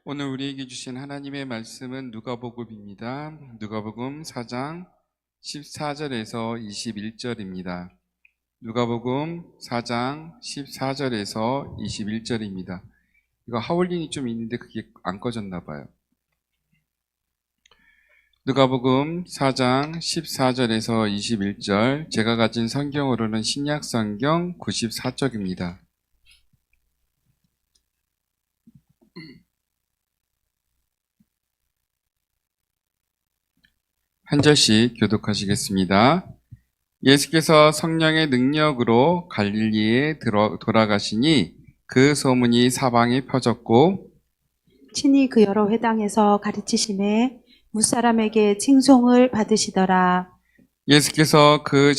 오늘 우리에게 주신 하나님의 말씀은 누가복음입니다. 누가복음 4장 14절에서 21절입니다. 누가복음 4장 14절에서 21절입니다. 이거 하울링이 좀 있는데 그게 안 꺼졌나 봐요. 누가복음 4장 14절에서 21절, 제가 가진 성경으로는 신약성경 94쪽입니다. 한 절씩 교독하시겠습니다. 예수께서 성령의 능력으로 갈릴리에 돌아가시니 그 소문이 사방에 퍼졌고 친히 그 여러 회당에서 가르치심에 무사람에게 칭송을 받으시더라. 예수께서 그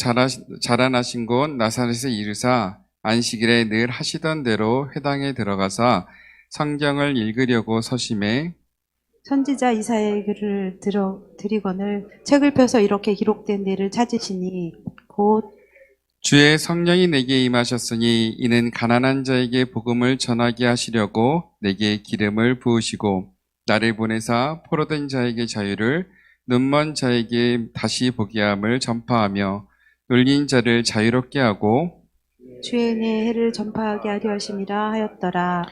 자라나신 곳 나사렛에 이르사 안식일에 늘 하시던 대로 회당에 들어가사 성경을 읽으려고 서심해 선지자 이사야의 글을 드리거늘 책을 펴서 이렇게 기록된 데를 찾으시니 곧 주의 성령이 내게 임하셨으니 이는 가난한 자에게 복음을 전하게 하시려고 내게 기름을 부으시고 나를 보내사 포로된 자에게 자유를, 눈먼 자에게 다시 보게 함을 전파하며 눌린 자를 자유롭게 하고 주의 은혜의 해를 전파하게 하려 하심이라 하였더라.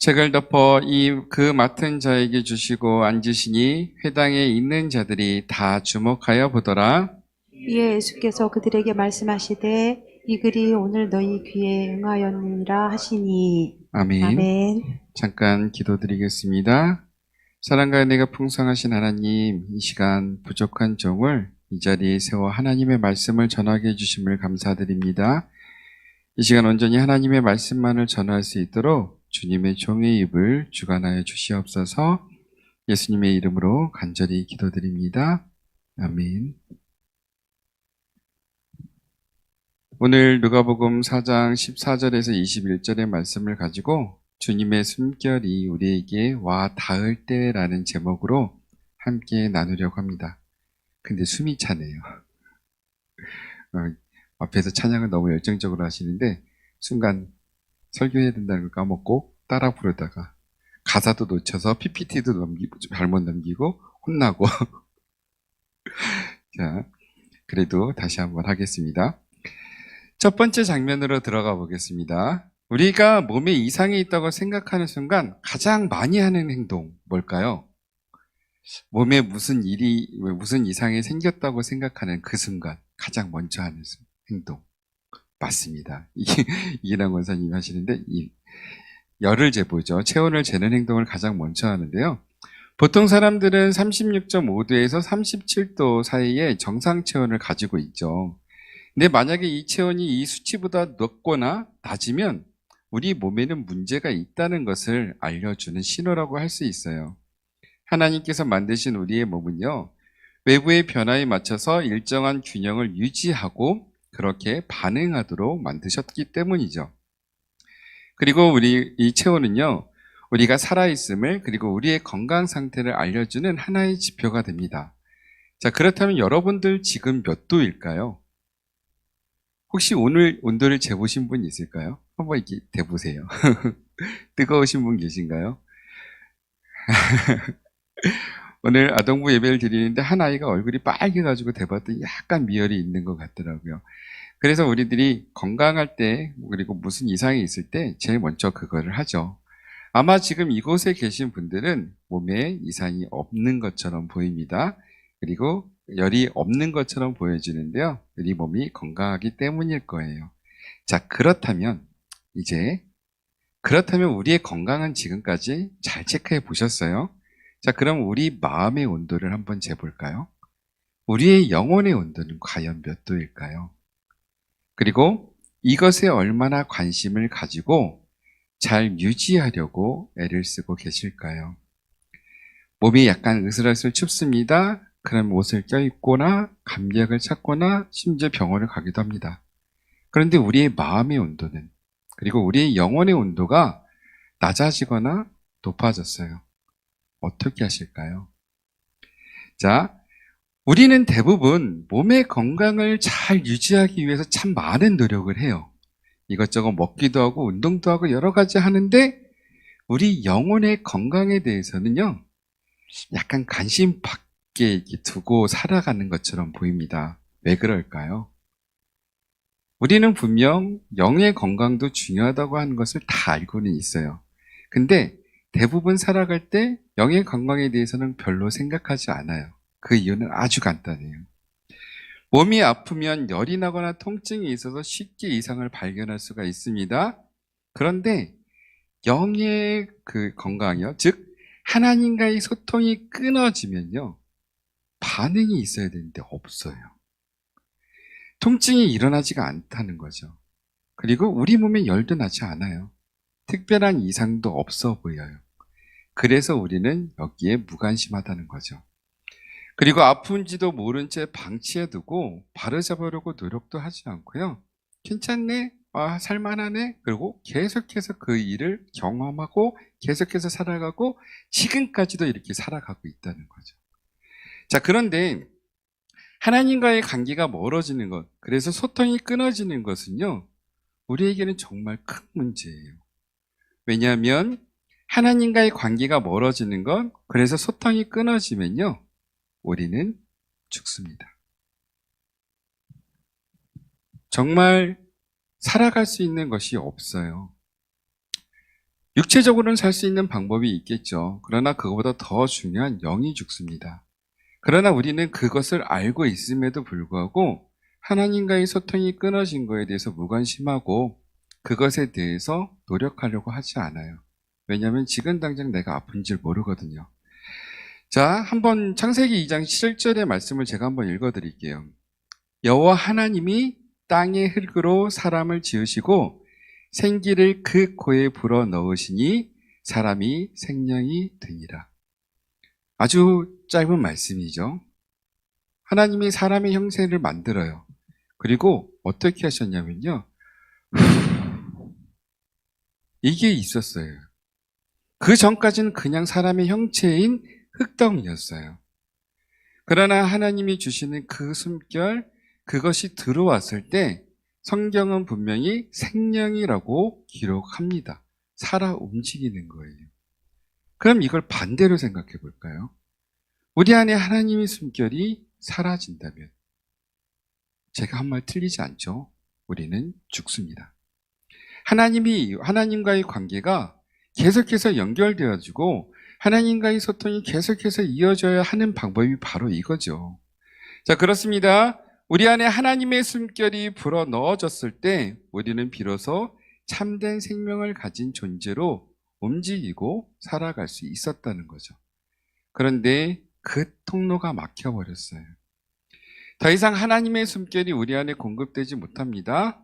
책을 덮어 그 맡은 자에게 주시고 앉으시니 회당에 있는 자들이 다 주목하여 보더라. 이에 예수께서 그들에게 말씀하시되 이 글이 오늘 너희 귀에 응하였느니라 하시니 아멘. 아멘. 잠깐 기도드리겠습니다. 사랑과 은혜가 풍성하신 하나님, 이 시간 부족한 종을 이 자리에 세워 하나님의 말씀을 전하게 해주심을 감사드립니다. 이 시간 온전히 하나님의 말씀만을 전할 수 있도록 주님의 종의 입을 주관하여 주시옵소서. 예수님의 이름으로 간절히 기도드립니다. 아멘. 오늘 누가복음 4장 14절에서 21절의 말씀을 가지고 주님의 숨결이 우리에게 와 닿을 때라는 제목으로 함께 나누려고 합니다. 근데 숨이 차네요. 앞에서 찬양을 너무 열정적으로 하시는데 순간 설교해야 된다는 걸 까먹고 따라 부르다가 가사도 놓쳐서 PPT도 잘못 넘기고 혼나고 자, 그래도 다시 한번 하겠습니다. 첫 번째 장면으로 들어가 보겠습니다. 우리가 몸에 이상이 있다고 생각하는 순간 가장 많이 하는 행동 뭘까요? 몸에 무슨 이상이 생겼다고 생각하는 그 순간 가장 먼저 하는 행동 맞습니다. 이기남 권사님이 하시는데 열을 재보죠. 체온을 재는 행동을 가장 먼저 하는데요. 보통 사람들은 36.5도에서 37도 사이에 정상 체온을 가지고 있죠. 근데 만약에 이 체온이 이 수치보다 높거나 낮으면 우리 몸에는 문제가 있다는 것을 알려주는 신호라고 할 수 있어요. 하나님께서 만드신 우리의 몸은요, 외부의 변화에 맞춰서 일정한 균형을 유지하고 그렇게 반응하도록 만드셨기 때문이죠. 그리고 이 체온은요, 우리가 살아있음을 그리고 우리의 건강 상태를 알려주는 하나의 지표가 됩니다. 자, 그렇다면 여러분들 지금 몇 도일까요? 혹시 오늘 온도를 재보신 분 있을까요? 한번 이렇게 대보세요. 뜨거우신 분 계신가요? 오늘 아동부 예배를 드리는데 한 아이가 얼굴이 빨개가지고 대봤더니 약간 미열이 있는 것 같더라고요. 그래서 우리들이 건강할 때 그리고 무슨 이상이 있을 때 제일 먼저 그거를 하죠. 아마 지금 이곳에 계신 분들은 몸에 이상이 없는 것처럼 보입니다. 그리고 열이 없는 것처럼 보여지는데요. 우리 몸이 건강하기 때문일 거예요. 자, 그렇다면 우리의 건강은 지금까지 잘 체크해 보셨어요? 자, 그럼 우리 마음의 온도를 한번 재볼까요? 우리의 영혼의 온도는 과연 몇 도일까요? 그리고 이것에 얼마나 관심을 가지고 잘 유지하려고 애를 쓰고 계실까요? 몸이 약간 으슬으슬 춥습니다. 그럼 옷을 껴입거나 감기약을 찾거나 심지어 병원을 가기도 합니다. 그런데 우리의 마음의 온도는, 그리고 우리의 영혼의 온도가 낮아지거나 높아졌어요. 어떻게 하실까요? 자, 우리는 대부분 몸의 건강을 잘 유지하기 위해서 참 많은 노력을 해요. 이것저것 먹기도 하고 운동도 하고 여러 가지 하는데 우리 영혼의 건강에 대해서는요, 약간 관심 밖에 이렇게 두고 살아가는 것처럼 보입니다. 왜 그럴까요? 우리는 분명 영의 건강도 중요하다고 하는 것을 다 알고는 있어요. 근데 대부분 살아갈 때 영의 건강에 대해서는 별로 생각하지 않아요. 그 이유는 아주 간단해요. 몸이 아프면 열이 나거나 통증이 있어서 쉽게 이상을 발견할 수가 있습니다. 그런데 영의 그 건강이요, 즉 하나님과의 소통이 끊어지면요, 반응이 있어야 되는데 없어요. 통증이 일어나지가 않다는 거죠. 그리고 우리 몸에 열도 나지 않아요. 특별한 이상도 없어 보여요. 그래서 우리는 여기에 무관심하다는 거죠. 그리고 아픈지도 모른 채 방치해두고 바로잡으려고 노력도 하지 않고요. 괜찮네, 살만하네, 그리고 계속해서 그 일을 경험하고 계속해서 살아가고 지금까지도 이렇게 살아가고 있다는 거죠. 자, 그런데 하나님과의 관계가 멀어지는 것, 그래서 소통이 끊어지는 것은요, 우리에게는 정말 큰 문제예요. 왜냐하면 하나님과의 관계가 멀어지는 것, 그래서 소통이 끊어지면요, 우리는 죽습니다. 정말 살아갈 수 있는 것이 없어요. 육체적으로는 살 수 있는 방법이 있겠죠. 그러나 그것보다 더 중요한 영이 죽습니다. 그러나 우리는 그것을 알고 있음에도 불구하고 하나님과의 소통이 끊어진 것에 대해서 무관심하고 그것에 대해서 노력하려고 하지 않아요. 왜냐하면 지금 당장 내가 아픈지 모르거든요. 자, 한번 창세기 2장 7절의 말씀을 제가 한번 읽어드릴게요. 여호와 하나님이 땅의 흙으로 사람을 지으시고 생기를 그 코에 불어 넣으시니 사람이 생명이 되니라. 아주 짧은 말씀이죠. 하나님이 사람의 형체를 만들어요. 그리고 어떻게 하셨냐면요, 이게 있었어요. 그 전까지는 그냥 사람의 형체인 흙덩이였어요. 그러나 하나님이 주시는 그 숨결, 그것이 들어왔을 때 성경은 분명히 생명이라고 기록합니다. 살아 움직이는 거예요. 그럼 이걸 반대로 생각해 볼까요? 우리 안에 하나님의 숨결이 사라진다면 제가 한 말 틀리지 않죠? 우리는 죽습니다. 하나님과의 관계가 계속해서 연결되어지고 하나님과의 소통이 계속해서 이어져야 하는 방법이 바로 이거죠. 자, 그렇습니다. 우리 안에 하나님의 숨결이 불어 넣어졌을 때 우리는 비로소 참된 생명을 가진 존재로 움직이고 살아갈 수 있었다는 거죠. 그런데 그 통로가 막혀버렸어요. 더 이상 하나님의 숨결이 우리 안에 공급되지 못합니다.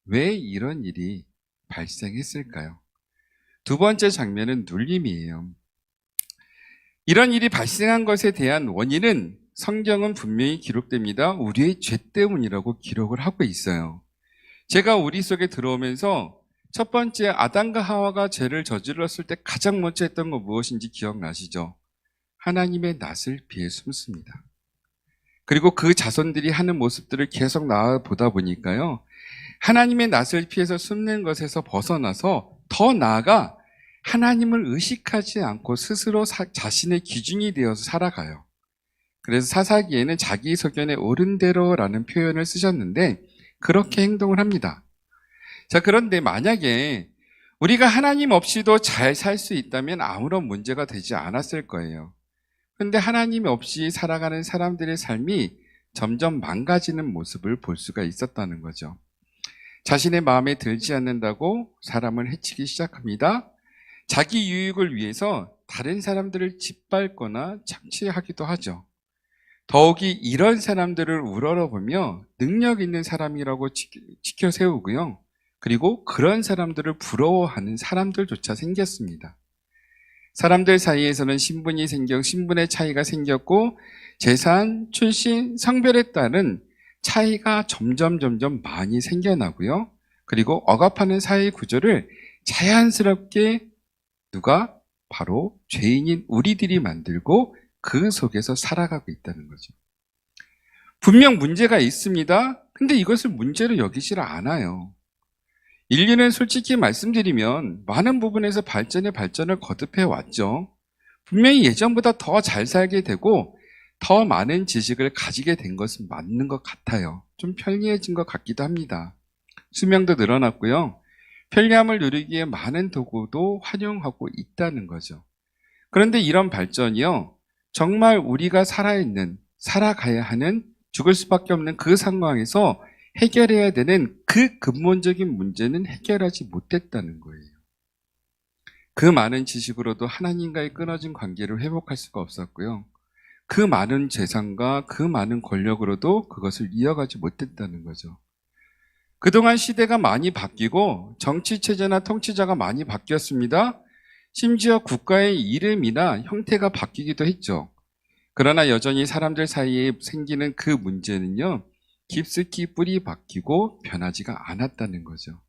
왜 이런 일이 발생했을까요? 두 번째 장면은 눌림이에요. 이런 일이 발생한 것에 대한 원인은 성경은 분명히 기록됩니다. 우리의 죄 때문이라고 기록을 하고 있어요. 제가 우리 속에 들어오면서 첫 번째 아담과 하와가 죄를 저질렀을 때 가장 먼저 했던 건 무엇인지 기억나시죠? 하나님의 낯을 피해 숨습니다. 그리고 그 자손들이 하는 모습들을 계속 보다 보니까요, 하나님의 낯을 피해서 숨는 것에서 벗어나서 더 나아가 하나님을 의식하지 않고 스스로 자신의 기준이 되어서 살아가요. 그래서 사사기에는 자기 소견에 옳은 대로라는 표현을 쓰셨는데 그렇게 행동을 합니다. 자, 그런데 만약에 우리가 하나님 없이도 잘 살 수 있다면 아무런 문제가 되지 않았을 거예요. 그런데 하나님 없이 살아가는 사람들의 삶이 점점 망가지는 모습을 볼 수가 있었다는 거죠. 자신의 마음에 들지 않는다고 사람을 해치기 시작합니다. 자기 유익을 위해서 다른 사람들을 짓밟거나 착취하기도 하죠. 더욱이 이런 사람들을 우러러보며 능력 있는 사람이라고 지켜 세우고요. 그리고 그런 사람들을 부러워하는 사람들조차 생겼습니다. 사람들 사이에서는 신분의 차이가 생겼고 재산, 출신, 성별에 따른 차이가 점점 많이 생겨나고요. 그리고 억압하는 사회 구조를 자연스럽게 누가 바로 죄인인 우리들이 만들고 그 속에서 살아가고 있다는 거죠. 분명 문제가 있습니다. 근데 이것을 문제로 여기질 않아요. 인류는 솔직히 말씀드리면 많은 부분에서 발전을 거듭해 왔죠. 분명히 예전보다 더 잘 살게 되고 더 많은 지식을 가지게 된 것은 맞는 것 같아요. 좀 편리해진 것 같기도 합니다. 수명도 늘어났고요. 편리함을 누리기 위해 많은 도구도 활용하고 있다는 거죠. 그런데 이런 발전이요, 정말 우리가 살아가야 하는, 죽을 수밖에 없는 그 상황에서 해결해야 되는 그 근본적인 문제는 해결하지 못했다는 거예요. 그 많은 지식으로도 하나님과의 끊어진 관계를 회복할 수가 없었고요. 그 많은 재산과 그 많은 권력으로도 그것을 이어가지 못했다는 거죠. 그동안 시대가 많이 바뀌고 정치체제나 통치자가 많이 바뀌었습니다. 심지어 국가의 이름이나 형태가 바뀌기도 했죠. 그러나 여전히 사람들 사이에 생기는 그 문제는요, 깊숙이 뿌리 박히고 변하지가 않았다는 거죠.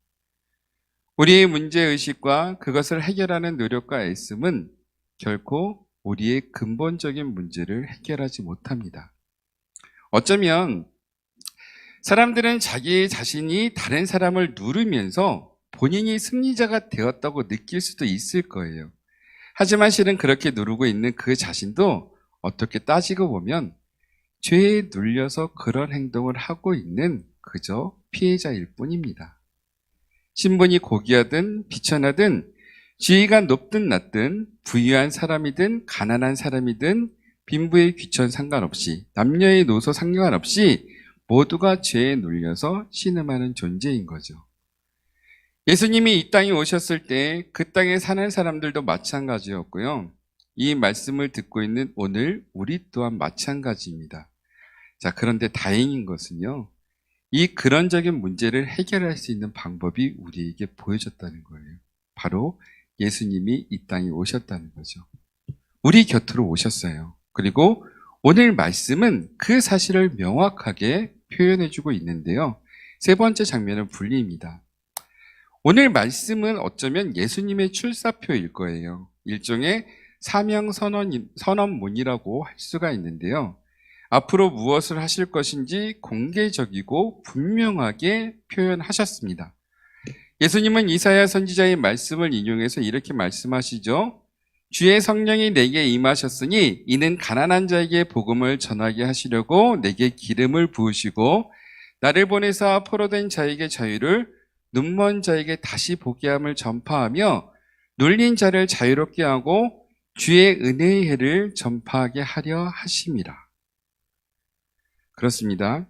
우리의 문제의식과 그것을 해결하는 노력과 애씀은 결코 우리의 근본적인 문제를 해결하지 못합니다. 어쩌면 사람들은 자기 자신이 다른 사람을 누르면서 본인이 승리자가 되었다고 느낄 수도 있을 거예요. 하지만 실은 그렇게 누르고 있는 그 자신도 어떻게 따지고 보면 죄에 눌려서 그런 행동을 하고 있는 그저 피해자일 뿐입니다. 신분이 고귀하든 비천하든, 지위가 높든 낮든, 부유한 사람이든 가난한 사람이든, 빈부의 귀천 상관없이, 남녀의 노소 상관없이 모두가 죄에 눌려서 신음하는 존재인 거죠. 예수님이 이 땅에 오셨을 때 그 땅에 사는 사람들도 마찬가지였고요. 이 말씀을 듣고 있는 오늘 우리 또한 마찬가지입니다. 자, 그런데 다행인 것은요, 이 근원적인 문제를 해결할 수 있는 방법이 우리에게 보여졌다는 거예요. 바로 예수님이 이 땅에 오셨다는 거죠. 우리 곁으로 오셨어요. 그리고 오늘 말씀은 그 사실을 명확하게 표현해주고 있는데요. 세 번째 장면은 분리입니다. 오늘 말씀은 어쩌면 예수님의 출사표일 거예요. 일종의 사명 선언문이라고 할 수가 있는데요. 앞으로 무엇을 하실 것인지 공개적이고 분명하게 표현하셨습니다. 예수님은 이사야 선지자의 말씀을 인용해서 이렇게 말씀하시죠. 주의 성령이 내게 임하셨으니 이는 가난한 자에게 복음을 전하게 하시려고 내게 기름을 부으시고 나를 보내사 포로된 자에게 자유를, 눈먼 자에게 다시 보게 함을 전파하며 눌린 자를 자유롭게 하고 주의 은혜의 해를 전파하게 하려 하심이라. 그렇습니다.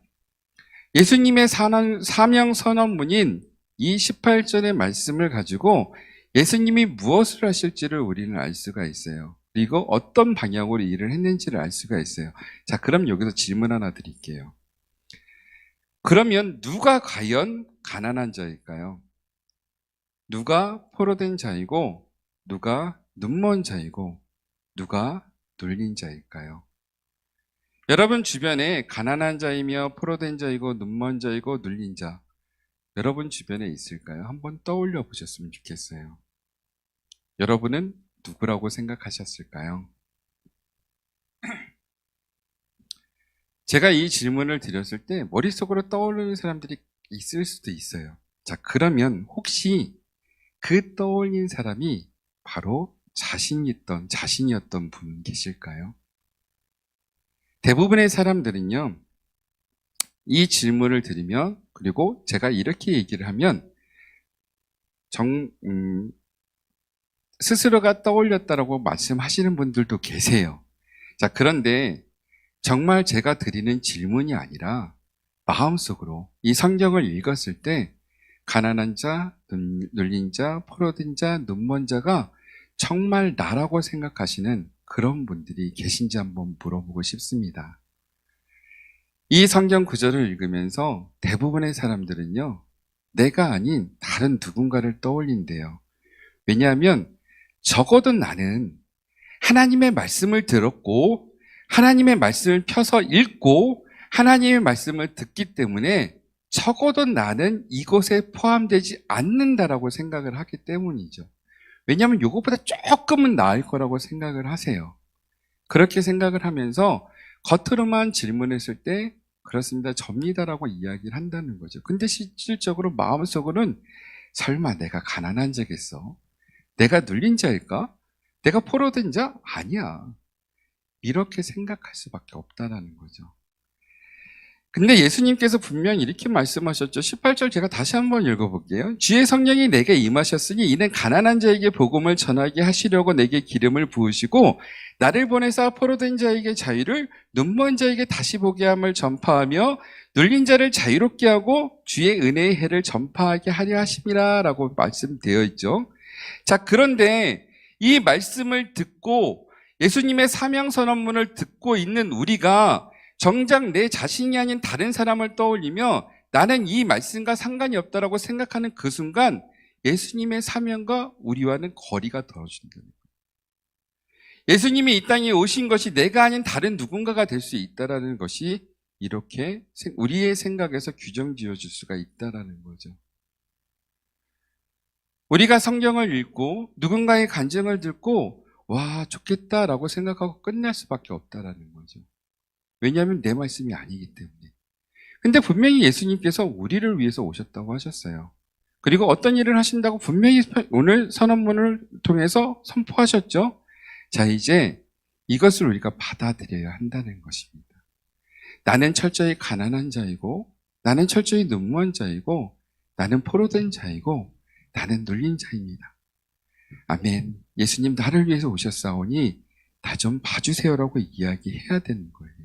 예수님의 사명 선언문인 이 18절의 말씀을 가지고 예수님이 무엇을 하실지를 우리는 알 수가 있어요. 그리고 어떤 방향으로 일을 했는지를 알 수가 있어요. 자, 그럼 여기서 질문 하나 드릴게요. 그러면 누가 과연 가난한 자일까요? 누가 포로된 자이고, 누가 눈먼 자이고, 누가 눌린 자일까요? 여러분 주변에 가난한 자이며 포로된 자이고 눈먼 자이고 눌린 자, 여러분 주변에 있을까요? 한번 떠올려 보셨으면 좋겠어요. 여러분은 누구라고 생각하셨을까요? 제가 이 질문을 드렸을 때 머릿속으로 떠오르는 사람들이 있을 수도 있어요. 자, 그러면 혹시 그 떠올린 사람이 바로 자신이었던 분 계실까요? 대부분의 사람들은요, 이 질문을 드리면, 그리고 제가 이렇게 얘기를 하면, 스스로가 떠올렸다라고 말씀하시는 분들도 계세요. 자, 그런데 정말 제가 드리는 질문이 아니라 마음속으로 이 성경을 읽었을 때 가난한 자, 눌린 자, 포로된 자, 눈먼 자가 정말 나라고 생각하시는 그런 분들이 계신지 한번 물어보고 싶습니다. 이 성경 구절을 읽으면서 대부분의 사람들은요, 내가 아닌 다른 누군가를 떠올린대요. 왜냐하면 적어도 나는 하나님의 말씀을 들었고 하나님의 말씀을 펴서 읽고 하나님의 말씀을 듣기 때문에 적어도 나는 이곳에 포함되지 않는다라고 생각을 하기 때문이죠. 왜냐하면 이것보다 조금은 나을 거라고 생각을 하세요. 그렇게 생각을 하면서 겉으로만 질문했을 때 그렇습니다, 접니다라고 이야기를 한다는 거죠. 근데 실질적으로 마음속으로는 설마 내가 가난한 자겠어? 내가 눌린 자일까? 내가 포로된 자? 아니야. 이렇게 생각할 수밖에 없다라는 거죠. 근데 예수님께서 분명히 이렇게 말씀하셨죠. 18절 제가 다시 한번 읽어볼게요. 주의 성령이 내게 임하셨으니 이는 가난한 자에게 복음을 전하게 하시려고 내게 기름을 부으시고 나를 보내사 포로된 자에게 자유를, 눈먼 자에게 다시 보게 함을 전파하며 눌린 자를 자유롭게 하고 주의 은혜의 해를 전파하게 하려 하심이라 라고 말씀되어 있죠. 자, 그런데 이 말씀을 듣고 예수님의 사명 선언문을 듣고 있는 우리가 정작 내 자신이 아닌 다른 사람을 떠올리며 나는 이 말씀과 상관이 없다라고 생각하는 그 순간 예수님의 사명과 우리와는 거리가 떨어진다는 거예요. 예수님이 이 땅에 오신 것이 내가 아닌 다른 누군가가 될 수 있다라는 것이 이렇게 우리의 생각에서 규정 지어질 수가 있다라는 거죠. 우리가 성경을 읽고 누군가의 간증을 듣고 와 좋겠다라고 생각하고 끝날 수밖에 없다라는 거죠. 왜냐하면 내 말씀이 아니기 때문에. 근데 분명히 예수님께서 우리를 위해서 오셨다고 하셨어요. 그리고 어떤 일을 하신다고 분명히 오늘 선언문을 통해서 선포하셨죠. 자, 이제 이것을 우리가 받아들여야 한다는 것입니다. 나는 철저히 가난한 자이고 나는 철저히 눈먼 자이고 나는 포로된 자이고 나는 눌린 자입니다. 아멘. 예수님 나를 위해서 오셨사오니 나 좀 봐주세요라고 이야기해야 되는 거예요.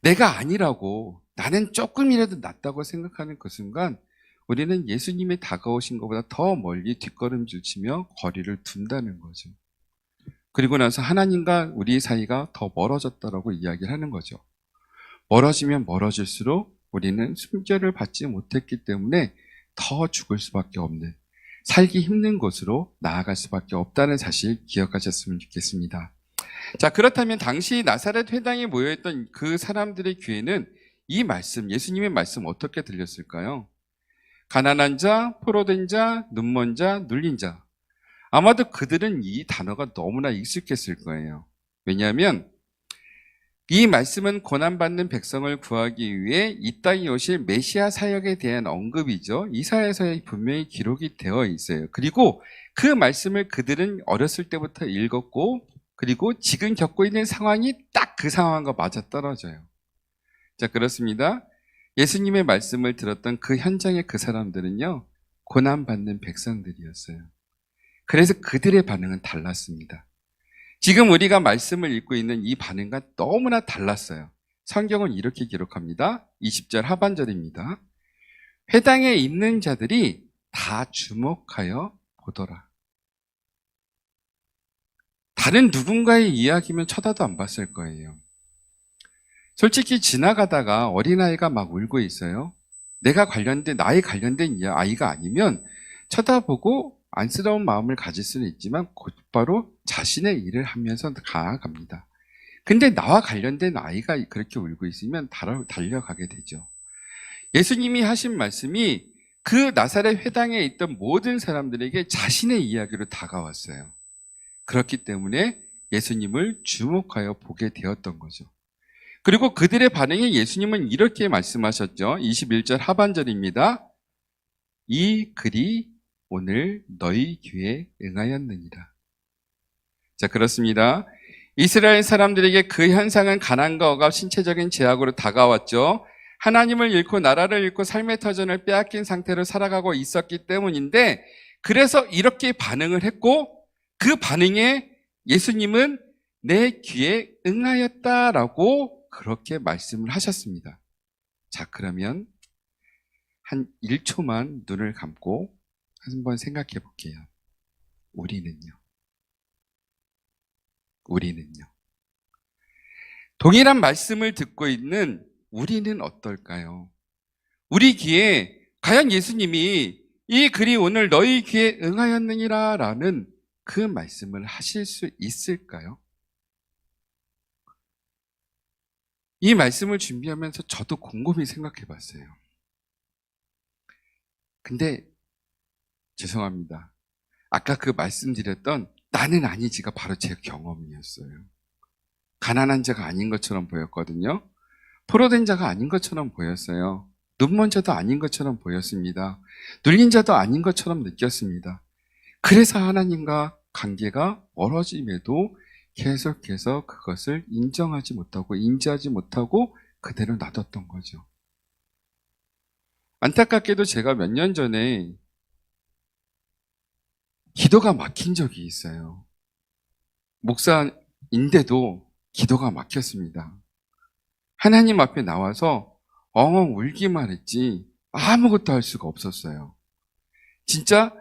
내가 아니라고 나는 조금이라도 낫다고 생각하는 그 순간 우리는 예수님이 다가오신 것보다 더 멀리 뒷걸음질 치며 거리를 둔다는 거죠. 그리고 나서 하나님과 우리 사이가 더 멀어졌다라고 이야기를 하는 거죠. 멀어지면 멀어질수록 우리는 순결을 받지 못했기 때문에 더 죽을 수밖에 없는, 살기 힘든 곳으로 나아갈 수밖에 없다는 사실 기억하셨으면 좋겠습니다. 자, 그렇다면 당시 나사렛 회당에 모여있던 그 사람들의 귀에는 이 말씀, 예수님의 말씀 어떻게 들렸을까요? 가난한 자, 포로된 자, 눈먼 자, 눌린 자. 아마도 그들은 이 단어가 너무나 익숙했을 거예요. 왜냐하면 이 말씀은 고난받는 백성을 구하기 위해 이 땅에 오실 메시아 사역에 대한 언급이죠. 이사야서에 분명히 기록이 되어 있어요. 그리고 그 말씀을 그들은 어렸을 때부터 읽었고 그리고 지금 겪고 있는 상황이 딱 그 상황과 맞아떨어져요. 자, 그렇습니다. 예수님의 말씀을 들었던 그 현장의 그 사람들은요, 고난받는 백성들이었어요. 그래서 그들의 반응은 달랐습니다. 지금 우리가 말씀을 읽고 있는 이 반응과 너무나 달랐어요. 성경은 이렇게 기록합니다. 20절 하반절입니다. 회당에 있는 자들이 다 주목하여 보더라. 다른 누군가의 이야기면 쳐다도 안 봤을 거예요. 솔직히 지나가다가 어린아이가 막 울고 있어요. 나에 관련된 아이가 아니면 쳐다보고 안쓰러운 마음을 가질 수는 있지만 곧바로 자신의 일을 하면서 나아갑니다. 근데 나와 관련된 아이가 그렇게 울고 있으면 달려가게 되죠. 예수님이 하신 말씀이 그 나사렛 회당에 있던 모든 사람들에게 자신의 이야기로 다가왔어요. 그렇기 때문에 예수님을 주목하여 보게 되었던 거죠. 그리고 그들의 반응에 예수님은 이렇게 말씀하셨죠. 21절 하반절입니다. 이 글이 오늘 너희 귀에 응하였느니라. 자, 그렇습니다. 이스라엘 사람들에게 그 현상은 가난과 억압, 신체적인 제약으로 다가왔죠. 하나님을 잃고 나라를 잃고 삶의 터전을 빼앗긴 상태로 살아가고 있었기 때문인데 그래서 이렇게 반응을 했고 그 반응에 예수님은 내 귀에 응하였다라고 그렇게 말씀을 하셨습니다. 자, 그러면 한 1초만 눈을 감고 한번 생각해 볼게요. 우리는요? 동일한 말씀을 듣고 있는 우리는 어떨까요? 우리 귀에 과연 예수님이 이 글이 오늘 너희 귀에 응하였느니라 라는 그 말씀을 하실 수 있을까요? 이 말씀을 준비하면서 저도 곰곰이 생각해 봤어요. 근데 죄송합니다. 아까 그 말씀드렸던 나는 아니지가 바로 제 경험이었어요. 가난한 자가 아닌 것처럼 보였거든요. 포로된 자가 아닌 것처럼 보였어요. 눈먼 자도 아닌 것처럼 보였습니다. 눌린 자도 아닌 것처럼 느꼈습니다. 그래서 하나님과 관계가 멀어짐에도 계속해서 그것을 인정하지 못하고 인지하지 못하고 그대로 놔뒀던 거죠. 안타깝게도 제가 몇 년 전에 기도가 막힌 적이 있어요. 목사인데도 기도가 막혔습니다. 하나님 앞에 나와서 엉엉 울기만 했지 아무것도 할 수가 없었어요. 진짜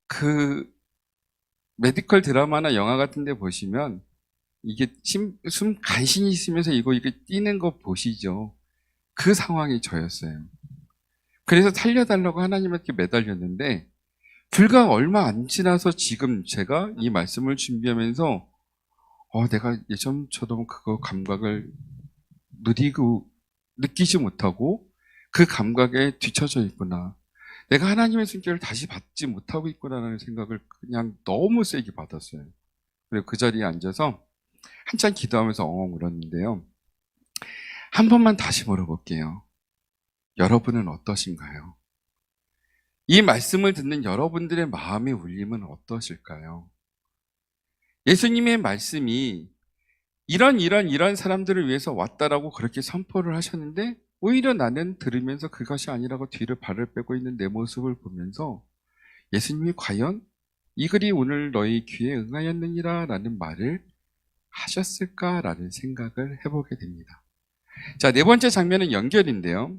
그 메디컬 드라마나 영화 같은 데 보시면 이게 숨 간신히 있으면서 이게 뛰는 거 보시죠. 그 상황이 저였어요. 그래서 살려달라고 하나님께 매달렸는데 불과 얼마 안 지나서 지금 제가 이 말씀을 준비하면서 내가 예전처럼 그거 감각을 느끼지 못하고 그 감각에 뒤처져 있구나. 내가 하나님의 숨결을 다시 받지 못하고 있구나라는 생각을 그냥 너무 세게 받았어요. 그리고 그 자리에 앉아서 한참 기도하면서 엉엉 울었는데요. 한 번만 다시 물어볼게요. 여러분은 어떠신가요? 이 말씀을 듣는 여러분들의 마음의 울림은 어떠실까요? 예수님의 말씀이 이런 사람들을 위해서 왔다라고 그렇게 선포를 하셨는데 오히려 나는 들으면서 그것이 아니라고 뒤를 발을 빼고 있는 내 모습을 보면서 예수님이 과연 이 글이 오늘 너희 귀에 응하였느니라 라는 말을 하셨을까라는 생각을 해보게 됩니다. 자, 네 번째 장면은 연결인데요.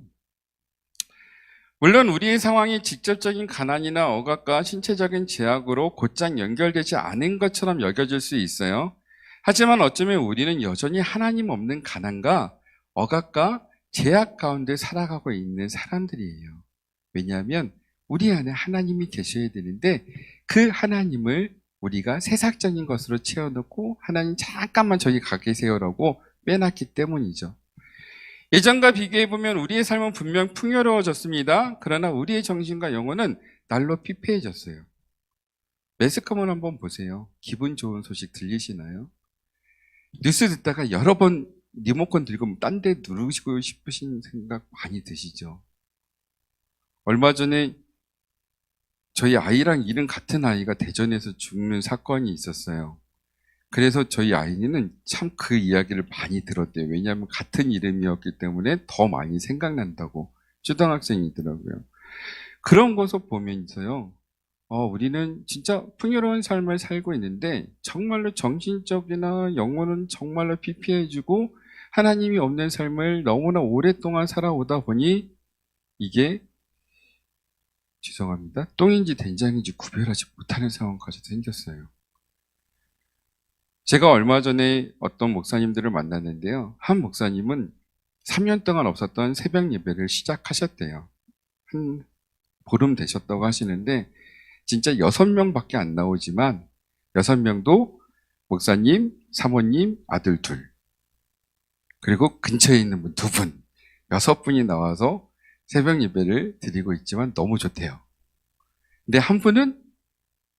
물론 우리의 상황이 직접적인 가난이나 억압과 신체적인 제약으로 곧장 연결되지 않은 것처럼 여겨질 수 있어요. 하지만 어쩌면 우리는 여전히 하나님 없는 가난과 억압과 제약 가운데 살아가고 있는 사람들이에요. 왜냐하면 우리 안에 하나님이 계셔야 되는데 그 하나님을 우리가 세상적인 것으로 채워놓고 하나님 잠깐만 저기 가 계세요라고 빼놨기 때문이죠. 예전과 비교해보면 우리의 삶은 분명 풍요로워졌습니다. 그러나 우리의 정신과 영혼은 날로 피폐해졌어요. 매스컴을 한번 보세요. 기분 좋은 소식 들리시나요? 뉴스 듣다가 여러 번 리모컨 들고 딴 데 누르시고 싶으신 생각 많이 드시죠? 얼마 전에 저희 아이랑 이름 같은 아이가 대전에서 죽는 사건이 있었어요. 그래서 저희 아이는 참 그 이야기를 많이 들었대요. 왜냐하면 같은 이름이었기 때문에 더 많이 생각난다고. 초등학생이더라고요. 그런 것을 보면서요. 우리는 진짜 풍요로운 삶을 살고 있는데 정말로 정신적이나 영혼은 정말로 피폐해지고 하나님이 없는 삶을 너무나 오랫동안 살아오다 보니 이게 죄송합니다. 똥인지 된장인지 구별하지 못하는 상황까지 생겼어요. 제가 얼마 전에 어떤 목사님들을 만났는데요. 한 목사님은 3년 동안 없었던 새벽 예배를 시작하셨대요. 한 보름 되셨다고 하시는데 진짜 6명밖에 안 나오지만 6명도 목사님, 사모님, 아들 2 그리고 근처에 있는 분 2분 6분이 나와서 새벽 예배를 드리고 있지만 너무 좋대요. 근데 한 분은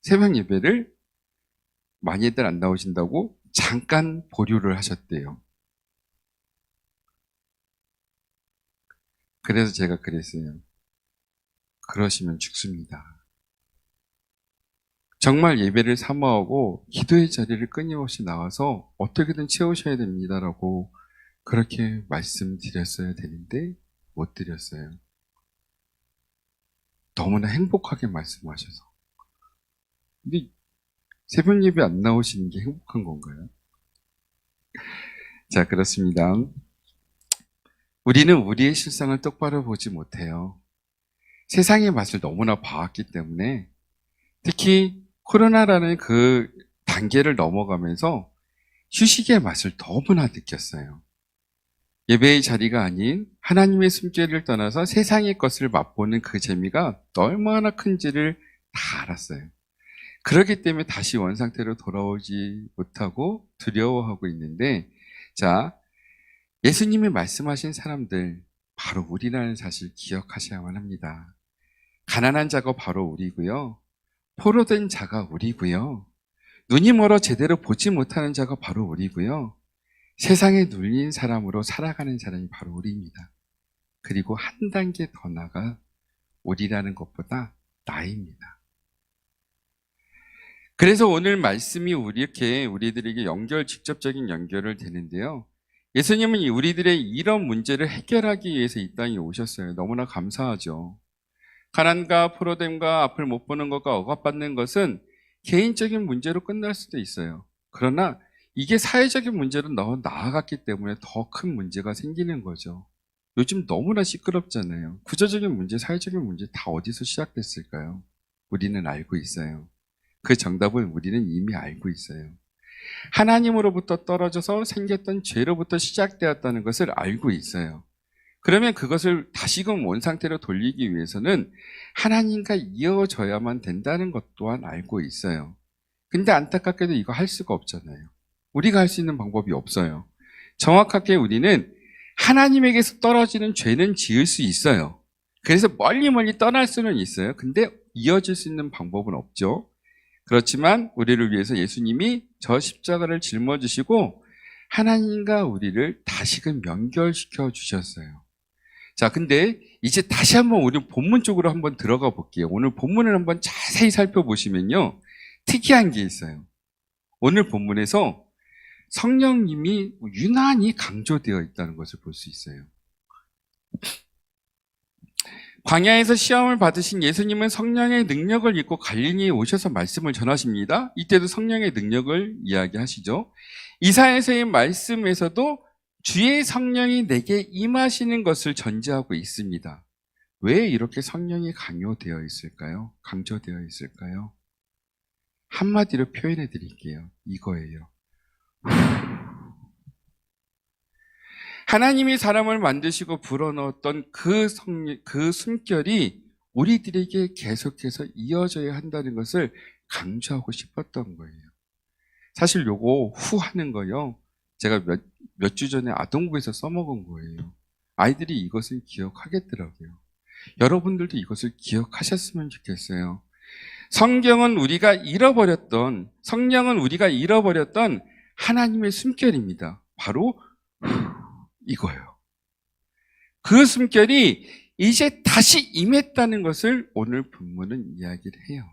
새벽 예배를 많이들 안 나오신다고 잠깐 보류를 하셨대요. 그래서 제가 그랬어요. 그러시면 죽습니다. 정말 예배를 사모하고 기도의 자리를 끊임없이 나와서 어떻게든 채우셔야 됩니다라고 그렇게 말씀드렸어야 되는데 못 드렸어요. 너무나 행복하게 말씀하셔서. 근데 새벽 예배 안 나오시는 게 행복한 건가요? 자, 그렇습니다. 우리는 우리의 실상을 똑바로 보지 못해요. 세상의 맛을 너무나 봐왔기 때문에 특히 코로나라는 그 단계를 넘어가면서 휴식의 맛을 너무나 느꼈어요. 예배의 자리가 아닌 하나님의 숨결을 떠나서 세상의 것을 맛보는 그 재미가 얼마나 큰지를 다 알았어요. 그렇기 때문에 다시 원상태로 돌아오지 못하고 두려워하고 있는데, 자, 예수님이 말씀하신 사람들, 바로 우리라는 사실 기억하셔야만 합니다. 가난한 자가 바로 우리고요. 포로된 자가 우리고요. 눈이 멀어 제대로 보지 못하는 자가 바로 우리고요. 세상에 눌린 사람으로 살아가는 사람이 바로 우리입니다. 그리고 한 단계 더 나가 우리라는 것보다 나입니다. 그래서 오늘 말씀이 이렇게 우리들에게 직접적인 연결을 되는데요. 예수님은 우리들의 이런 문제를 해결하기 위해서 이 땅에 오셨어요. 너무나 감사하죠. 가난과 포로됨과 앞을 못 보는 것과 억압받는 것은 개인적인 문제로 끝날 수도 있어요. 그러나 이게 사회적인 문제로 너무 나아갔기 때문에 더 큰 문제가 생기는 거죠. 요즘 너무나 시끄럽잖아요. 구조적인 문제, 사회적인 문제 다 어디서 시작됐을까요? 우리는 알고 있어요. 그 정답을 우리는 이미 알고 있어요. 하나님으로부터 떨어져서 생겼던 죄로부터 시작되었다는 것을 알고 있어요. 그러면 그것을 다시금 원상태로 돌리기 위해서는 하나님과 이어져야만 된다는 것 또한 알고 있어요. 근데 안타깝게도 이거 할 수가 없잖아요. 우리가 할 수 있는 방법이 없어요. 정확하게 우리는 하나님에게서 떨어지는 죄는 지을 수 있어요. 그래서 멀리 떠날 수는 있어요. 근데 이어질 수 있는 방법은 없죠. 그렇지만 우리를 위해서 예수님이 저 십자가를 짊어지시고 하나님과 우리를 다시금 연결시켜 주셨어요. 자, 근데 이제 다시 한번 우리 본문 쪽으로 한번 들어가 볼게요. 오늘 본문을 한번 자세히 살펴보시면요. 특이한 게 있어요. 오늘 본문에서 성령님이 유난히 강조되어 있다는 것을 볼 수 있어요. 광야에서 시험을 받으신 예수님은 성령의 능력을 입고 갈릴리에 오셔서 말씀을 전하십니다. 이때도 성령의 능력을 이야기하시죠. 이사야서의 말씀에서도 주의 성령이 내게 임하시는 것을 전제하고 있습니다. 왜 이렇게 성령이 강조되어 있을까요? 한마디로 표현해 드릴게요. 이거예요. 하나님이 사람을 만드시고 불어넣었던 그 숨결이 우리들에게 계속해서 이어져야 한다는 것을 강조하고 싶었던 거예요. 사실 요거 후 하는 거요. 제가 몇 주 전에 아동부에서 써먹은 거예요. 아이들이 이것을 기억하겠더라고요. 여러분들도 이것을 기억하셨으면 좋겠어요. 성령은 우리가 잃어버렸던 하나님의 숨결입니다. 바로 이거예요. 그 숨결이 이제 다시 임했다는 것을 오늘 본문은 이야기를 해요.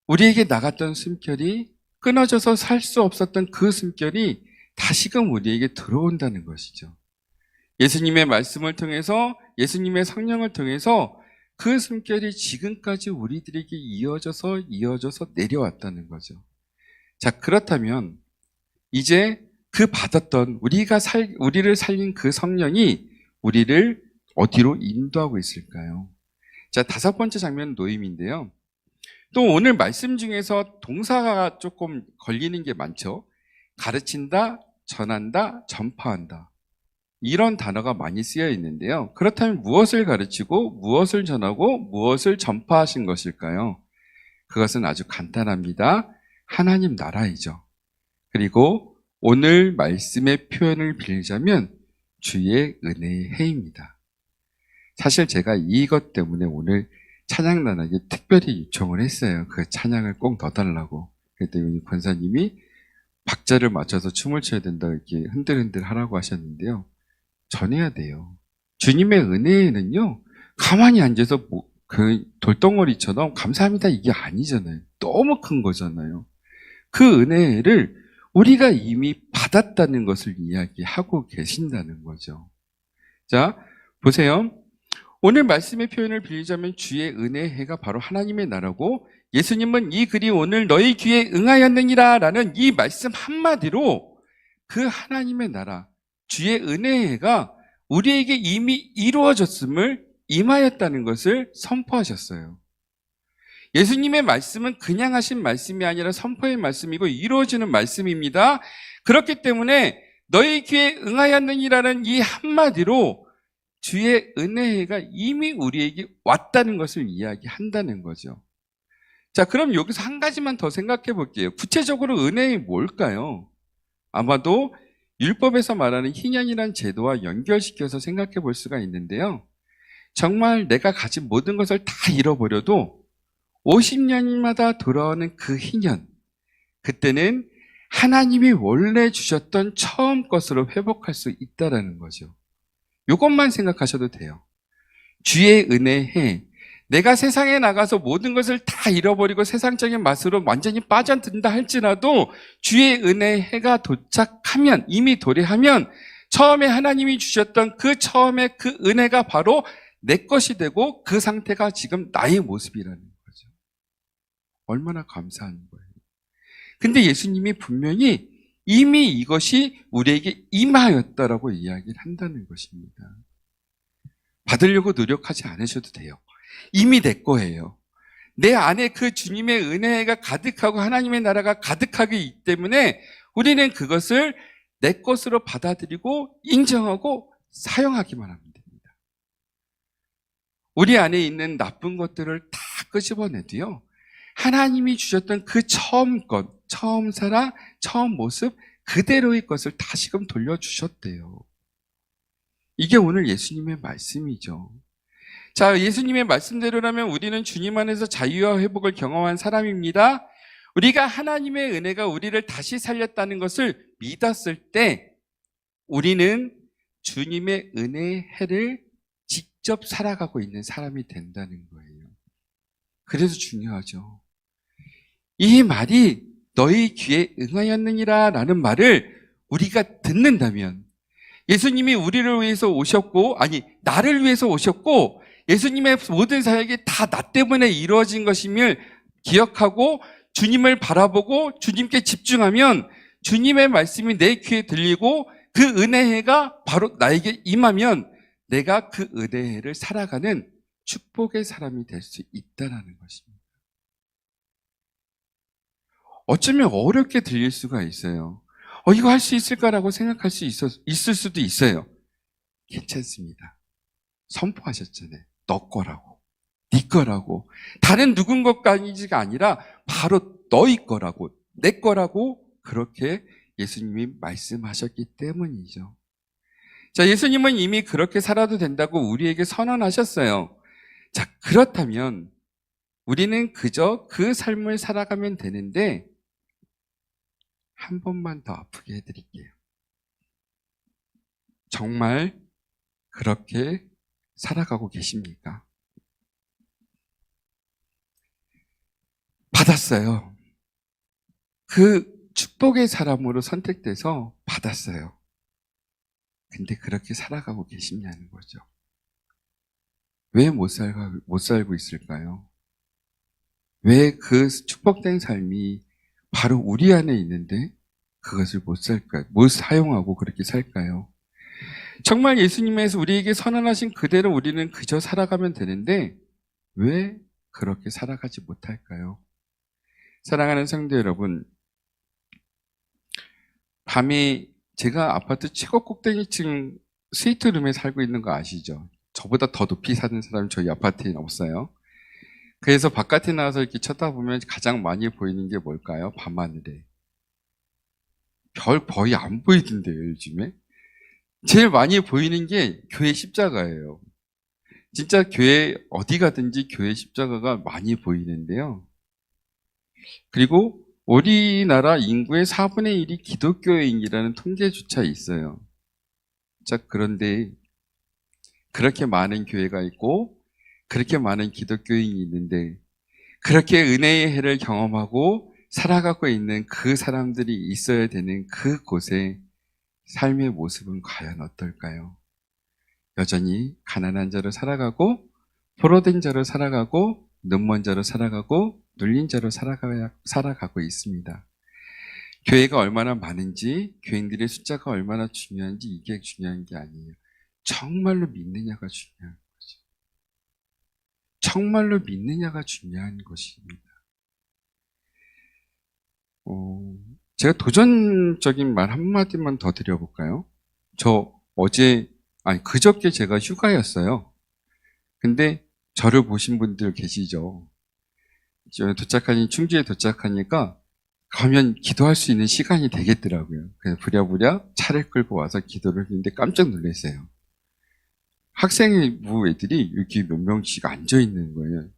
우리에게 나갔던 숨결이 끊어져서 살 수 없었던 그 숨결이 다시금 우리에게 들어온다는 것이죠. 예수님의 말씀을 통해서, 예수님의 성령을 통해서 그 숨결이 지금까지 우리들에게 이어져서 내려왔다는 거죠. 자, 그렇다면 이제 그 받았던 우리를 살린 그 성령이 우리를 어디로 인도하고 있을까요? 자, 5번째 장면은 노임인데요. 또 오늘 말씀 중에서 동사가 조금 걸리는 게 많죠. 가르친다, 전한다, 전파한다. 이런 단어가 많이 쓰여 있는데요. 그렇다면 무엇을 가르치고, 무엇을 전하고, 무엇을 전파하신 것일까요? 그것은 아주 간단합니다. 하나님 나라이죠. 그리고 오늘 말씀의 표현을 빌자면 주의 은혜의 해입니다. 사실 제가 이것 때문에 오늘 찬양단에게 특별히 요청을 했어요. 그 찬양을 꼭 넣어달라고. 그랬더니 권사님이 박자를 맞춰서 춤을 춰야 된다 이렇게 흔들흔들 하라고 하셨는데요. 전해야 돼요. 주님의 은혜에는요, 가만히 앉아서 그 돌덩어리처럼 감사합니다 이게 아니잖아요. 너무 큰 거잖아요. 그 은혜를 우리가 이미 받았다는 것을 이야기하고 계신다는 거죠. 자, 보세요. 오늘 말씀의 표현을 빌리자면 주의 은혜의 해가 바로 하나님의 나라고, 예수님은 이 글이 오늘 너희 귀에 응하였느니라 라는 이 말씀 한마디로 그 하나님의 나라, 주의 은혜의 해가 우리에게 이미 이루어졌음을 임하였다는 것을 선포하셨어요. 예수님의 말씀은 그냥 하신 말씀이 아니라 선포의 말씀이고 이루어지는 말씀입니다. 그렇기 때문에 너희 귀에 응하였느니라는 이 한마디로 주의 은혜가 이미 우리에게 왔다는 것을 이야기한다는 거죠. 자, 그럼 여기서 한 가지만 더 생각해 볼게요. 구체적으로 은혜이 뭘까요? 아마도 율법에서 말하는 희년이란 제도와 연결시켜서 생각해 볼 수가 있는데요. 정말 내가 가진 모든 것을 다 잃어버려도 50년마다 돌아오는 그 희년, 그때는 하나님이 원래 주셨던 처음 것으로 회복할 수 있다는 거죠. 이것만 생각하셔도 돼요. 주의 은혜해. 내가 세상에 나가서 모든 것을 다 잃어버리고 세상적인 맛으로 완전히 빠져든다 할지라도 주의 은혜해가 도착하면, 이미 도래하면 처음에 하나님이 주셨던 그 처음에 그 은혜가 바로 내 것이 되고 그 상태가 지금 나의 모습이라는 거죠. 얼마나 감사한 거예요. 근데 예수님이 분명히 이미 이것이 우리에게 임하였다라고 이야기를 한다는 것입니다. 받으려고 노력하지 않으셔도 돼요. 이미 내 거예요. 내 안에 그 주님의 은혜가 가득하고 하나님의 나라가 가득하기 때문에 우리는 그것을 내 것으로 받아들이고 인정하고 사용하기만 하면 됩니다. 우리 안에 있는 나쁜 것들을 다 끄집어내도요, 하나님이 주셨던 그 처음 것, 처음 살아, 처음 모습 그대로의 것을 다시금 돌려주셨대요. 이게 오늘 예수님의 말씀이죠. 자, 예수님의 말씀대로라면 우리는 주님 안에서 자유와 회복을 경험한 사람입니다. 우리가 하나님의 은혜가 우리를 다시 살렸다는 것을 믿었을 때 우리는 주님의 은혜의 해를 직접 살아가고 있는 사람이 된다는 거예요. 그래서 중요하죠. 이 말이 너희 귀에 응하였느니라 라는 말을 우리가 듣는다면, 예수님이 우리를 위해서 오셨고, 아니 나를 위해서 오셨고 예수님의 모든 사역이 다 나 때문에 이루어진 것임을 기억하고 주님을 바라보고 주님께 집중하면 주님의 말씀이 내 귀에 들리고 그 은혜가 바로 나에게 임하면 내가 그 은혜를 살아가는 축복의 사람이 될 수 있다는 것입니다. 어쩌면 어렵게 들릴 수가 있어요. 이거 할 수 있을까라고 생각할 수 있을 수도 있어요. 괜찮습니다. 선포하셨잖아요. 너 거라고, 네 거라고, 다른 누군 것까지가 아니라 바로 너희 거라고, 내 거라고 그렇게 예수님이 말씀하셨기 때문이죠. 자, 예수님은 이미 그렇게 살아도 된다고 우리에게 선언하셨어요. 자, 그렇다면 우리는 그저 그 삶을 살아가면 되는데 한 번만 더 아프게 해드릴게요. 정말 그렇게 살아가고 계십니까? 받았어요. 그 축복의 사람으로 선택돼서 받았어요. 근데 그렇게 살아가고 계시냐는 거죠. 왜 못 살고 있을까요? 왜 그 축복된 삶이 바로 우리 안에 있는데 그것을 못 살까요? 못 사용하고 그렇게 살까요? 정말 예수님께서 우리에게 선언하신 그대로 우리는 그저 살아가면 되는데 왜 그렇게 살아가지 못할까요? 사랑하는 성도 여러분, 밤에 제가 아파트 최고 꼭대기층 스위트룸에 살고 있는 거 아시죠? 저보다 더 높이 사는 사람이 저희 아파트에는 없어요. 그래서 바깥에 나와서 이렇게 쳐다보면 가장 많이 보이는 게 뭘까요? 밤하늘에. 별 거의 안 보이던데요, 요즘에. 제일 많이 보이는 게 교회 십자가예요. 진짜 교회 어디 가든지 교회 십자가가 많이 보이는데요. 그리고 우리나라 인구의 4분의 1이 기독교인이라는 통계조차 있어요. 자, 그런데 그렇게 많은 교회가 있고 그렇게 많은 기독교인이 있는데 그렇게 은혜의 해를 경험하고 살아가고 있는 그 사람들이 있어야 되는 그곳에 삶의 모습은 과연 어떨까요? 여전히 가난한 자로 살아가고 포로된 자로 살아가고 눈먼 자로 살아가고 눌린 자로 살아가고 있습니다. 교회가 얼마나 많은지, 교인들의 숫자가 얼마나 중요한지 이게 중요한 게 아니에요. 정말로 믿느냐가 중요한 거죠. 정말로 믿느냐가 중요한 것입니다. 제가 도전적인 말 한마디만 더 드려볼까요? 그저께 제가 휴가였어요. 근데 저를 보신 분들 계시죠? 충주에 도착하니까 가면 기도할 수 있는 시간이 되겠더라고요. 그래서 부랴부랴 차를 끌고 와서 기도를 했는데 깜짝 놀랐어요. 학생부 애들이 여기 몇 명씩 앉아 있는 거예요.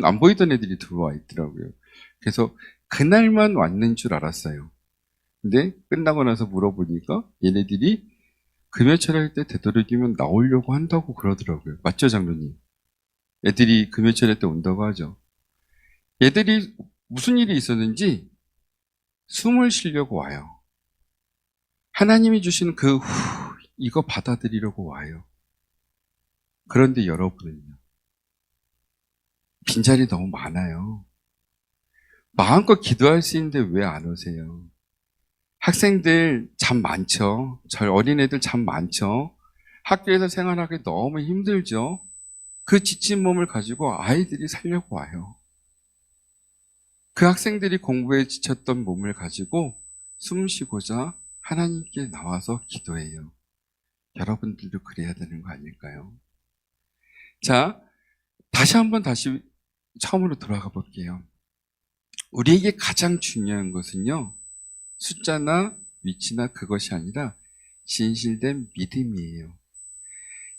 안 보이던 애들이 들어와 있더라고요. 그래서 그날만 왔는 줄 알았어요. 근데 끝나고 나서 물어보니까 얘네들이 금요철 때 되도록이면 나오려고 한다고 그러더라고요. 맞죠, 장로님? 애들이 금요철 때 온다고 하죠. 얘들이 무슨 일이 있었는지 숨을 쉬려고 와요. 하나님이 주신 그 이거 받아들이려고 와요. 그런데 여러분은요, 빈자리 너무 많아요. 마음껏 기도할 수 있는데 왜 안 오세요? 학생들 잠 많죠? 저희 어린애들 잠 많죠? 학교에서 생활하기 너무 힘들죠? 그 지친 몸을 가지고 아이들이 살려고 와요. 그 학생들이 공부에 지쳤던 몸을 가지고 숨 쉬고자 하나님께 나와서 기도해요. 여러분들도 그래야 되는 거 아닐까요? 자, 다시 처음으로 돌아가 볼게요. 우리에게 가장 중요한 것은요, 숫자나 위치나 그것이 아니라 진실된 믿음이에요.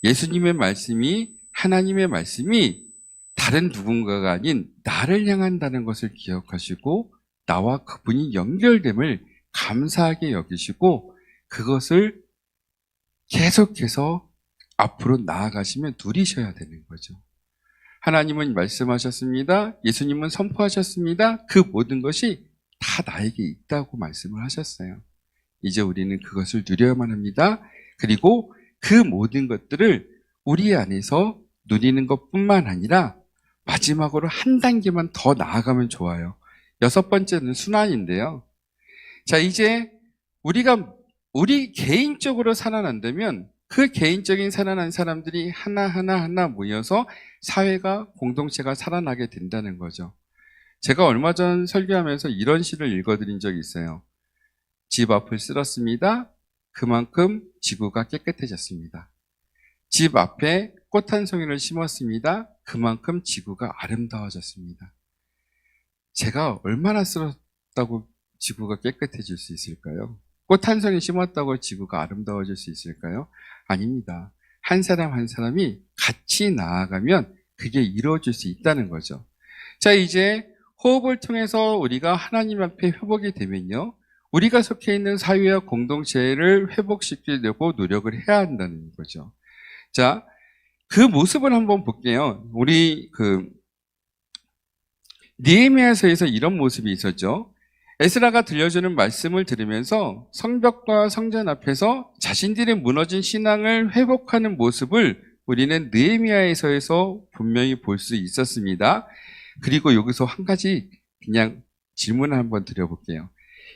예수님의 말씀이, 하나님의 말씀이 다른 누군가가 아닌 나를 향한다는 것을 기억하시고 나와 그분이 연결됨을 감사하게 여기시고 그것을 계속해서 앞으로 나아가시면 누리셔야 되는 거죠. 하나님은 말씀하셨습니다. 예수님은 선포하셨습니다. 그 모든 것이 다 나에게 있다고 말씀을 하셨어요. 이제 우리는 그것을 누려야만 합니다. 그리고 그 모든 것들을 우리 안에서 누리는 것뿐만 아니라 마지막으로 한 단계만 더 나아가면 좋아요. 6번째는 순환인데요. 자, 이제 우리 개인적으로 살아난다면 그 개인적인 살아난 사람들이 하나 모여서 사회가, 공동체가 살아나게 된다는 거죠. 제가 얼마 전 설교하면서 이런 시를 읽어드린 적이 있어요. 집 앞을 쓸었습니다. 그만큼 지구가 깨끗해졌습니다. 집 앞에 꽃 한 송이를 심었습니다. 그만큼 지구가 아름다워졌습니다. 제가 얼마나 쓸었다고 지구가 깨끗해질 수 있을까요? 꽃 한 송이 심었다고 지구가 아름다워질 수 있을까요? 아닙니다. 한 사람 한 사람이 같이 나아가면 그게 이루어질 수 있다는 거죠. 자, 이제 호흡을 통해서 우리가 하나님 앞에 회복이 되면요, 우리가 속해 있는 사회와 공동체를 회복시키려고 노력을 해야 한다는 거죠. 자, 그 모습을 한번 볼게요. 우리 느헤미야서에서 이런 모습이 있었죠. 에스라가 들려주는 말씀을 들으면서 성벽과 성전 앞에서 자신들의 무너진 신앙을 회복하는 모습을 우리는 느헤미야서에서 분명히 볼 수 있었습니다. 그리고 여기서 한 가지 그냥 질문을 한번 드려볼게요.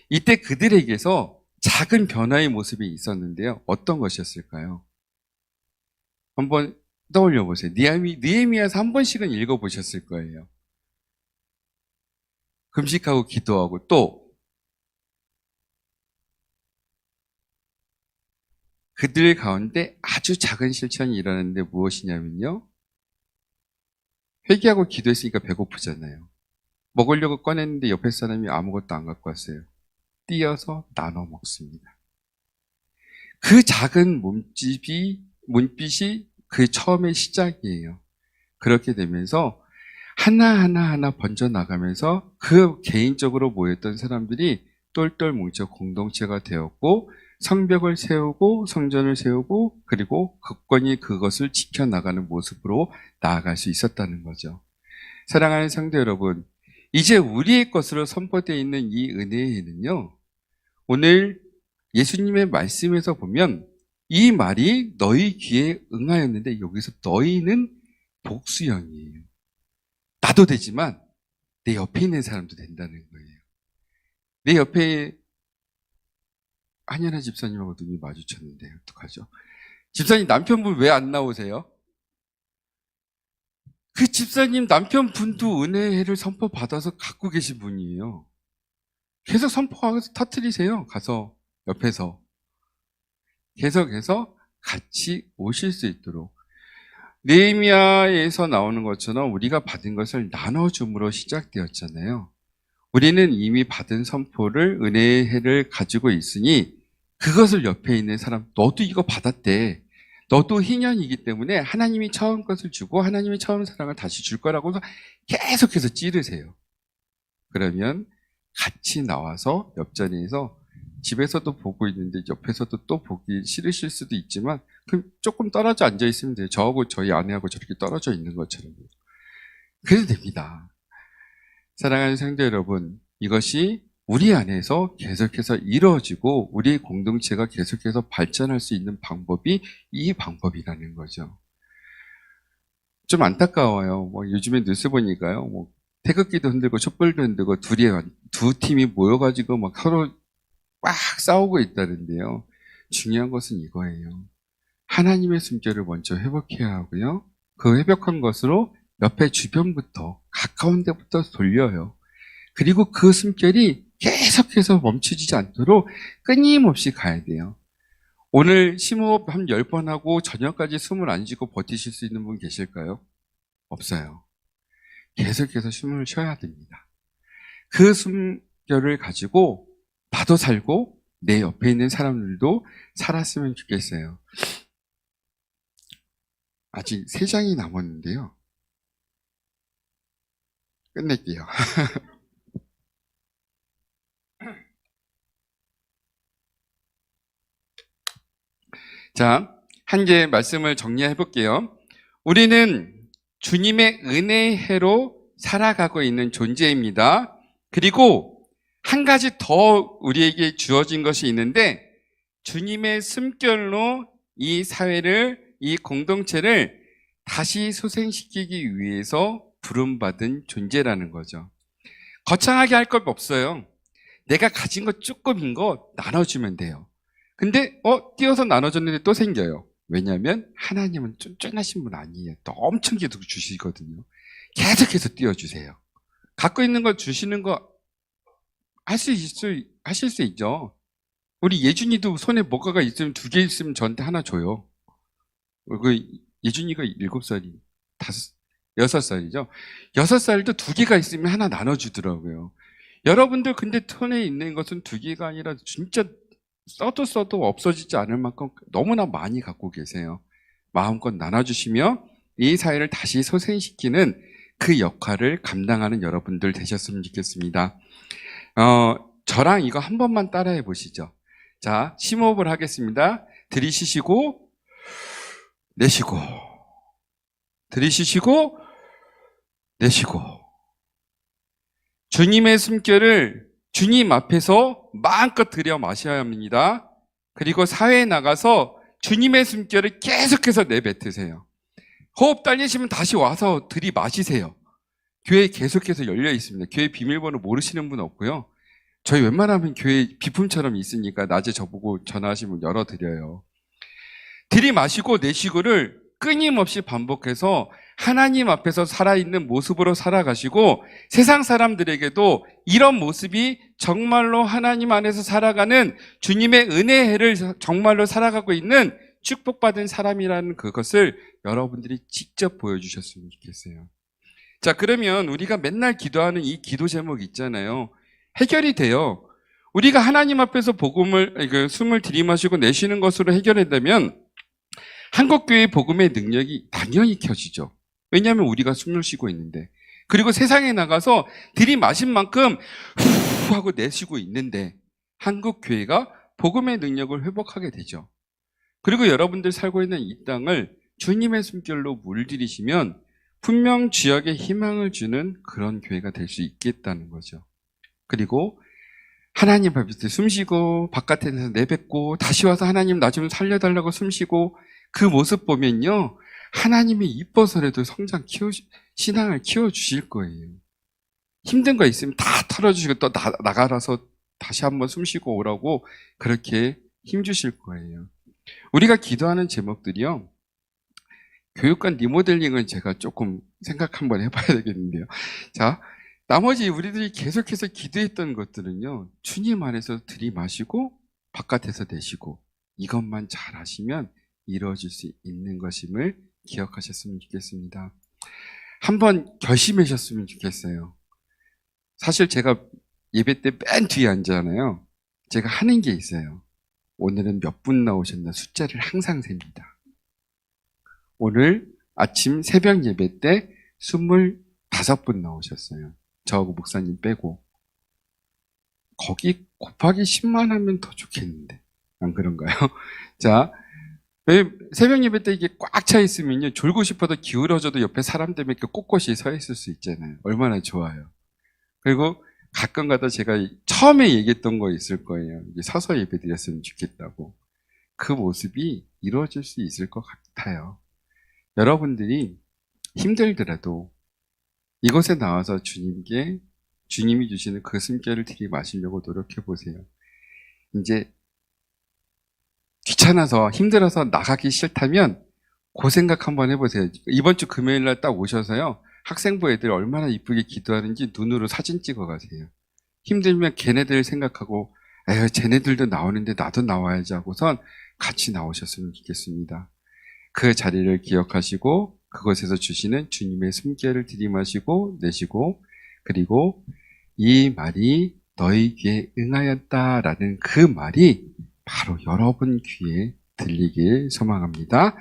이때 그들에게서 작은 변화의 모습이 있었는데요. 어떤 것이었을까요? 한번 떠올려 보세요. 느헤미야서 한 번씩은 읽어보셨을 거예요. 금식하고 기도하고 또 그들 가운데 아주 작은 실천이 일어났는데 무엇이냐면요. 회개하고 기도했으니까 배고프잖아요. 먹으려고 꺼냈는데 옆에 사람이 아무것도 안 갖고 왔어요. 띄어서 나눠 먹습니다. 그 작은 문빛이 그 처음의 시작이에요. 그렇게 되면서 하나 번져나가면서 그 개인적으로 모였던 사람들이 똘똘 뭉쳐 공동체가 되었고 성벽을 세우고 성전을 세우고 그리고 굳건히 그것을 지켜나가는 모습으로 나아갈 수 있었다는 거죠. 사랑하는 성도 여러분, 이제 우리의 것으로 선포되어 있는 이 은혜에는요, 오늘 예수님의 말씀에서 보면 이 말이 너희 귀에 응하였는데 여기서 너희는 복수형이에요. 나도 되지만 내 옆에 있는 사람도 된다는 거예요. 내 옆에 한연아 집사님하고 눈이 마주쳤는데 어떡하죠? 집사님 남편분 왜 안 나오세요? 그 집사님 남편분도 은혜를 선포받아서 갖고 계신 분이에요. 계속 선포하면서 터뜨리세요. 가서 옆에서. 계속해서 같이 오실 수 있도록. 느헤미야에서 나오는 것처럼 우리가 받은 것을 나눠줌으로 시작되었잖아요. 우리는 이미 받은 선포를, 은혜의 해를 가지고 있으니 그것을 옆에 있는 사람, 너도 이거 받았대. 너도 희년이기 때문에 하나님이 처음 것을 주고 하나님이 처음 사랑을 다시 줄 거라고 계속해서 찌르세요. 그러면 같이 나와서 옆자리에서 집에서도 보고 있는데 옆에서도 또 보기 싫으실 수도 있지만 조금 떨어져 앉아 있으면 돼요. 저하고 저희 아내하고 저렇게 떨어져 있는 것처럼. 그래도 됩니다. 사랑하는 성도 여러분, 이것이 우리 안에서 계속해서 이루어지고 우리의 공동체가 계속해서 발전할 수 있는 방법이 이 방법이라는 거죠. 좀 안타까워요. 요즘에 뉴스 보니까요. 태극기도 흔들고 촛불도 흔들고 두 팀이 모여가지고 막 서로 막 싸우고 있다는데요. 중요한 것은 이거예요. 하나님의 숨결을 먼저 회복해야 하고요. 그 회복한 것으로 옆에 주변부터 가까운 데부터 돌려요. 그리고 그 숨결이 계속해서 멈춰지지 않도록 끊임없이 가야 돼요. 오늘 심호흡 한 10번 하고 저녁까지 숨을 안 쉬고 버티실 수 있는 분 계실까요? 없어요. 계속해서 숨을 쉬어야 됩니다. 그 숨결을 가지고 나도 살고 내 옆에 있는 사람들도 살았으면 좋겠어요. 아직 3장이 남았는데요. 끝낼게요. 자, 한 개 말씀을 정리해 볼게요. 우리는 주님의 은혜의 해로 살아가고 있는 존재입니다. 그리고 한 가지 더 우리에게 주어진 것이 있는데 주님의 숨결로 이 사회를, 이 공동체를 다시 소생시키기 위해서 부름받은 존재라는 거죠. 거창하게 할 것 없어요. 내가 가진 것 조금인 거 나눠주면 돼요. 근데 띄어서 나눠줬는데 또 생겨요. 왜냐하면 하나님은 쫀쫀하신 분 아니에요. 또 엄청 계속 주시거든요. 계속해서 띄워주세요. 갖고 있는 거 주시는 거 하실 수 있죠. 우리 예준이도 손에 뭐가가 있으면 2개 있으면 저한테 하나 줘요. 예준이가 7살이 6살이죠. 6살도 2개가 있으면 하나 나눠주더라고요. 여러분들 근데 손에 있는 것은 2개가 아니라 진짜 써도 없어지지 않을 만큼 너무나 많이 갖고 계세요. 마음껏 나눠주시며 이 사회를 다시 소생시키는 그 역할을 감당하는 여러분들 되셨으면 좋겠습니다. 저랑 이거 한 번만 따라해 보시죠. 자, 심호흡을 하겠습니다. 들이쉬시고 내쉬고, 들이쉬시고 내쉬고. 주님의 숨결을 주님 앞에서 마음껏 들여 마셔야 합니다. 그리고 사회에 나가서 주님의 숨결을 계속해서 내뱉으세요. 호흡 딸리시면 다시 와서 들이마시세요. 교회 계속해서 열려 있습니다. 교회 비밀번호 모르시는 분 없고요. 저희 웬만하면 교회 비품처럼 있으니까 낮에 저보고 전화하시면 열어드려요. 들이마시고 내쉬고를 끊임없이 반복해서 하나님 앞에서 살아있는 모습으로 살아가시고 세상 사람들에게도 이런 모습이 정말로 하나님 안에서 살아가는 주님의 은혜의 해를 정말로 살아가고 있는 축복받은 사람이라는 그것을 여러분들이 직접 보여주셨으면 좋겠어요. 자, 그러면 우리가 맨날 기도하는 이 기도 제목 있잖아요. 해결이 돼요. 우리가 하나님 앞에서 숨을 들이마시고 내쉬는 것으로 해결한다면 한국교회 복음의 능력이 당연히 켜지죠. 왜냐하면 우리가 숨을 쉬고 있는데, 그리고 세상에 나가서 들이마신 만큼 후 하고 내쉬고 있는데 한국교회가 복음의 능력을 회복하게 되죠. 그리고 여러분들 살고 있는 이 땅을 주님의 숨결로 물들이시면 분명 지역에 희망을 주는 그런 교회가 될 수 있겠다는 거죠. 그리고 하나님 앞에서 숨쉬고 바깥에서 내뱉고 다시 와서 하나님 나 좀 살려달라고 숨쉬고 그 모습 보면요, 하나님이 이뻐서라도 신앙을 키워주실 거예요. 힘든 거 있으면 다 털어주시고 또 나가라서 다시 한번 숨쉬고 오라고 그렇게 힘주실 거예요. 우리가 기도하는 제목들이요, 교육관 리모델링은 제가 조금 생각 한번 해봐야 되겠는데요. 자, 나머지 우리들이 계속해서 기도했던 것들은요, 주님 안에서 들이마시고 바깥에서 내쉬고 이것만 잘 하시면 이루어질 수 있는 것임을 기억하셨으면 좋겠습니다. 한번 결심하셨으면 좋겠어요. 사실 제가 예배 때 맨 뒤에 앉잖아요. 제가 하는 게 있어요. 오늘은 몇 분 나오셨나 숫자를 항상 셉니다. 오늘 아침 새벽 예배 때 25분 나오셨어요. 저하고 목사님 빼고. 거기 곱하기 10만 하면 더 좋겠는데. 안 그런가요? 자, 왜 새벽 예배 때 이게 꽉 차 있으면요, 졸고 싶어도 기울어져도 옆에 사람 때문에 이렇게 꼿꼿이 서 있을 수 있잖아요. 얼마나 좋아요. 그리고 가끔 가다 제가 처음에 얘기했던 거 있을 거예요. 이제 서서 예배 드렸으면 좋겠다고. 그 모습이 이루어질 수 있을 것 같아요. 여러분들이 힘들더라도 이곳에 나와서 주님이 주시는 그 숨결을 들이마시려고 노력해 보세요. 이제 귀찮아서 힘들어서 나가기 싫다면 그 생각 한번 해보세요. 이번 주 금요일 날 딱 오셔서요. 학생부 애들 얼마나 이쁘게 기도하는지 눈으로 사진 찍어 가세요. 힘들면 걔네들 생각하고 에휴 쟤네들도 나오는데 나도 나와야지 하고선 같이 나오셨으면 좋겠습니다. 그 자리를 기억하시고 그곳에서 주시는 주님의 숨결을 들이마시고 내쉬고 그리고 이 말이 너희 귀에 응하였다라는 그 말이 바로 여러분 귀에 들리길 소망합니다.